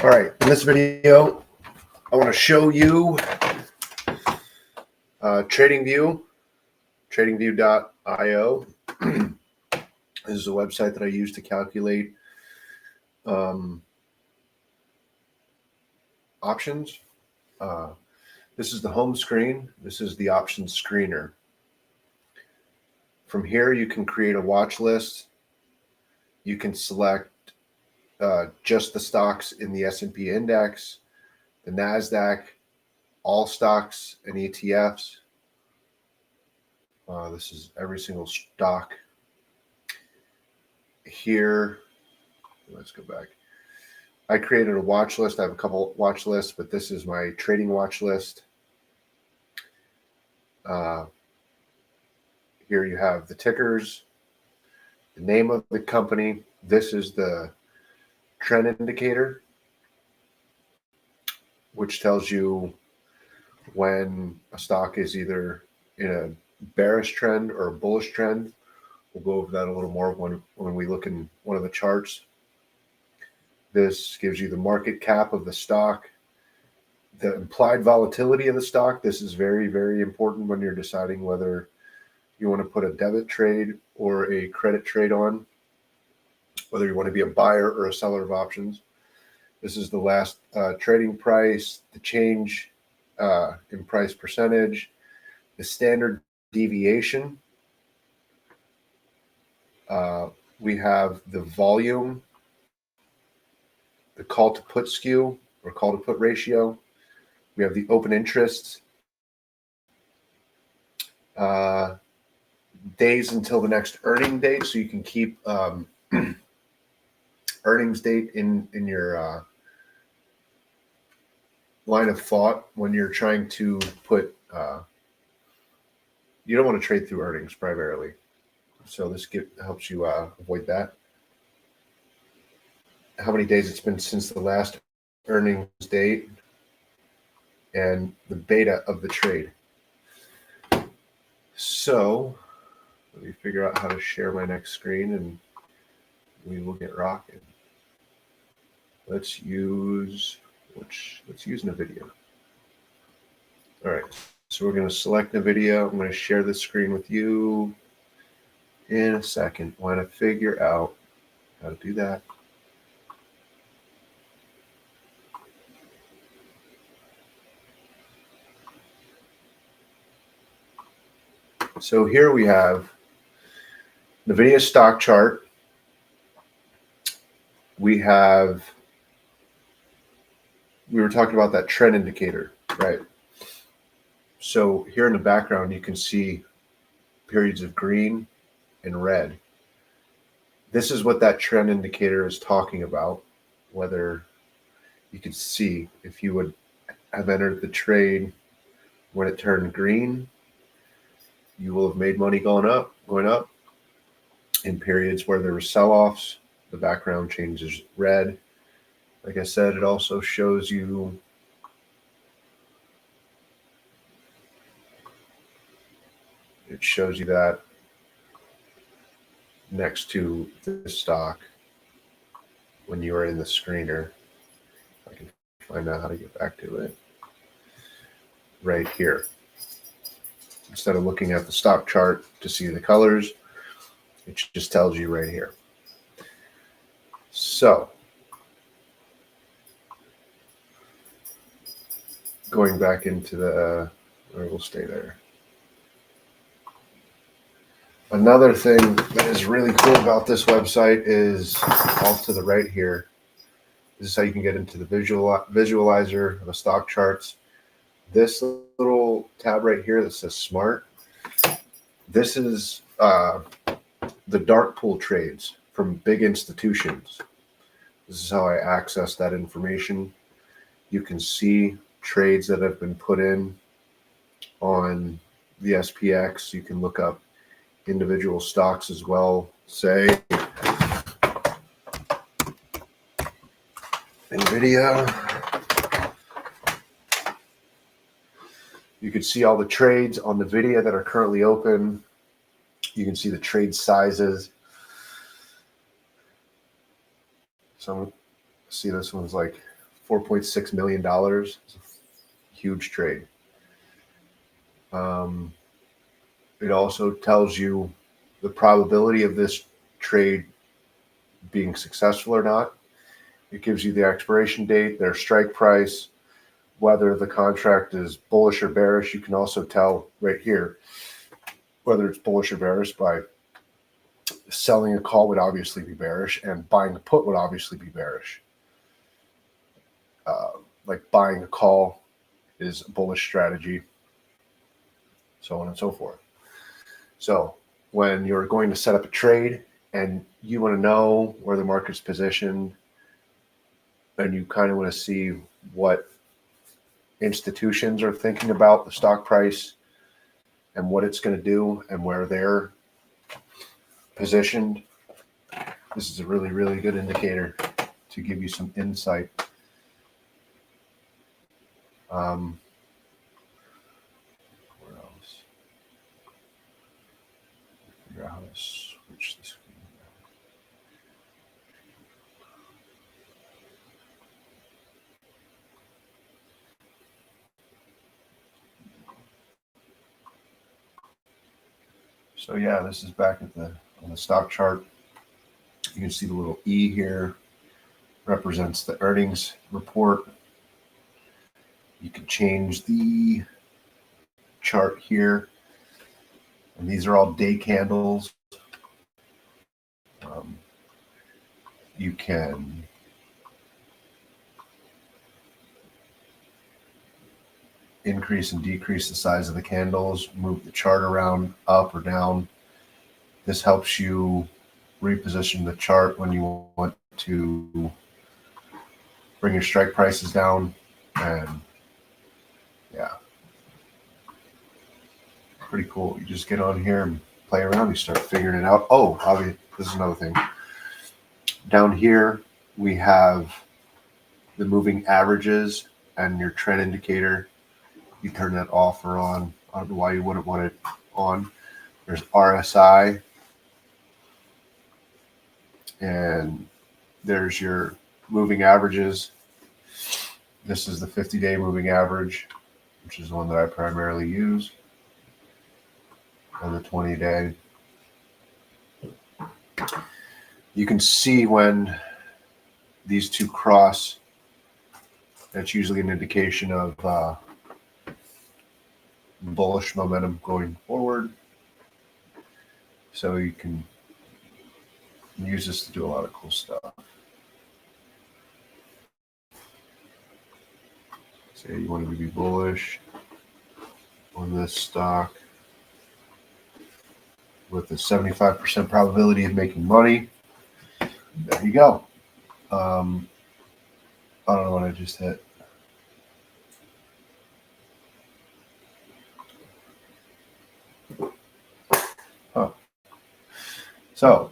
All right, in this video, I want to show you TradingView, tradingview.io. This is a website that I use to calculate options. This is the home screen. This is the options screener. From here, you can create a watch list. You can select just the stocks in the S&P index, the NASDAQ, all stocks and ETFs. This is every single stock. Here, let's go back. I created a watch list. I have a couple watch lists, but this is my trading watch list. Here you have the tickers, the name of the company. This is the trend indicator, which tells you when a stock is either in a bearish trend or a bullish trend. We'll go over that a little more when we look in one of the charts. This gives you the market cap of the stock, the implied volatility of the stock. This is very, very important when you're deciding whether you want to put a debit trade or a credit trade on, whether you want to be a buyer or a seller of options. This is the last trading price, the change in price percentage, the standard deviation. We have the volume, the call to put skew or call to put ratio. We have the open interest, days until the next earning date, so you can keep earnings date in your line of thought when you're trying to put. You don't want to trade through earnings primarily, so this helps you avoid that. How many days it's been since the last earnings date, and the beta of the trade. So let me figure out how to share my next screen and we will get rocking. Let's use NVIDIA. All right, so we're going to select NVIDIA. I'm going to share the screen with you in a second. I want to figure out how to do that. So here we have NVIDIA stock chart. We were talking about that trend indicator, right? So here in the background, you can see periods of green and red. This is what that trend indicator is talking about, whether you can see if you would have entered the trade when it turned green, you will have made money going up. In periods where there were sell-offs, the background changes red. Like I said, it also shows you that next to the stock when you are in the screener. I can find out how to get back to it right here. Instead of looking at the stock chart to see the colors, it just tells you right here. So going back into or we'll stay there. Another thing that is really cool about this website is off to the right here. This is how you can get into the visualizer of the stock charts. This little tab right here that says Smart, this is the dark pool trades from big institutions. This is how I access that information. You can see trades that have been put in on the SPX. You can look up individual stocks as well. Say NVIDIA. You can see all the trades on NVIDIA that are currently open. You can see the trade sizes. So see, this one's like $4.6 million. It's a huge trade. It also tells you the probability of this trade being successful or not. It gives you the expiration date, their strike price, whether the contract is bullish or bearish. You can also tell right here whether it's bullish or bearish by selling a call would obviously be bearish, and buying a put would obviously be bearish. Like buying a call is a bullish strategy, so on and so forth. So when you're going to set up a trade and you want to know where the market's positioned, and you kind of want to see what institutions are thinking about the stock price and what it's going to do and where they're positioned, this is a really, really good indicator to give you some insight. Where else? Figure out how to switch the screen. So yeah, this is back at on the stock chart. You can see the little E here represents the earnings report. You can change the chart here, and these are all day candles. You can increase and decrease the size of the candles, move the chart around up or down. This helps you reposition the chart when you want to bring your strike prices down. And yeah, pretty cool. You just get on here and play around. You start figuring it out. Oh, obviously, this is another thing. Down here, we have the moving averages and your trend indicator. You turn that off or on. I don't know why you wouldn't want it on. There's RSI. And there's your moving averages. This is the 50-day moving average, which is the one that I primarily use. And the 20-day. You can see when these two cross, that's usually an indication of bullish momentum going forward. So you can use this to do a lot of cool stuff. Say you wanted to be bullish on this stock with a 75% probability of making money. There you go. I don't know what I just hit. Huh. So,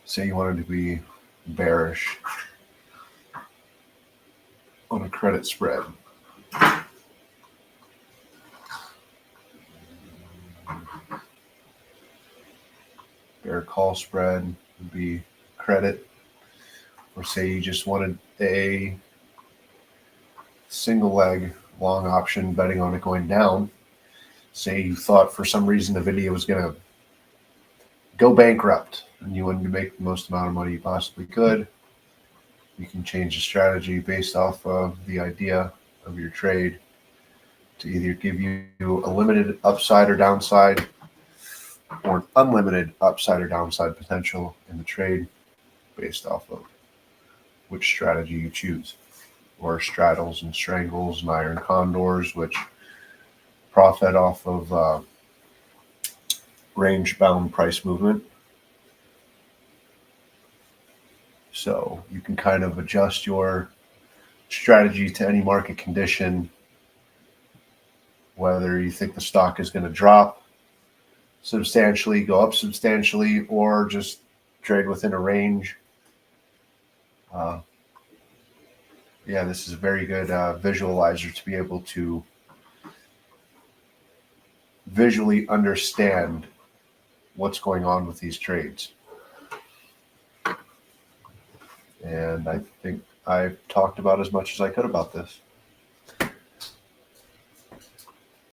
say you wanted to be bearish on a credit spread. Bear call spread would be credit. Or say you just wanted a single leg long option betting on it going down. Say you thought for some reason the video was going to go bankrupt and you wanted to make the most amount of money you possibly could. You can change the strategy based off of the idea of your trade to either give you a limited upside or downside, or an unlimited upside or downside potential in the trade based off of which strategy you choose, or straddles and strangles and iron condors, which profit off of range-bound price movement. So you can kind of adjust your strategy to any market condition, whether you think the stock is going to drop substantially, go up substantially, or just trade within a range. Yeah, this is a very good visualizer to be able to visually understand what's going on with these trades. And I think I've talked about as much as I could about this.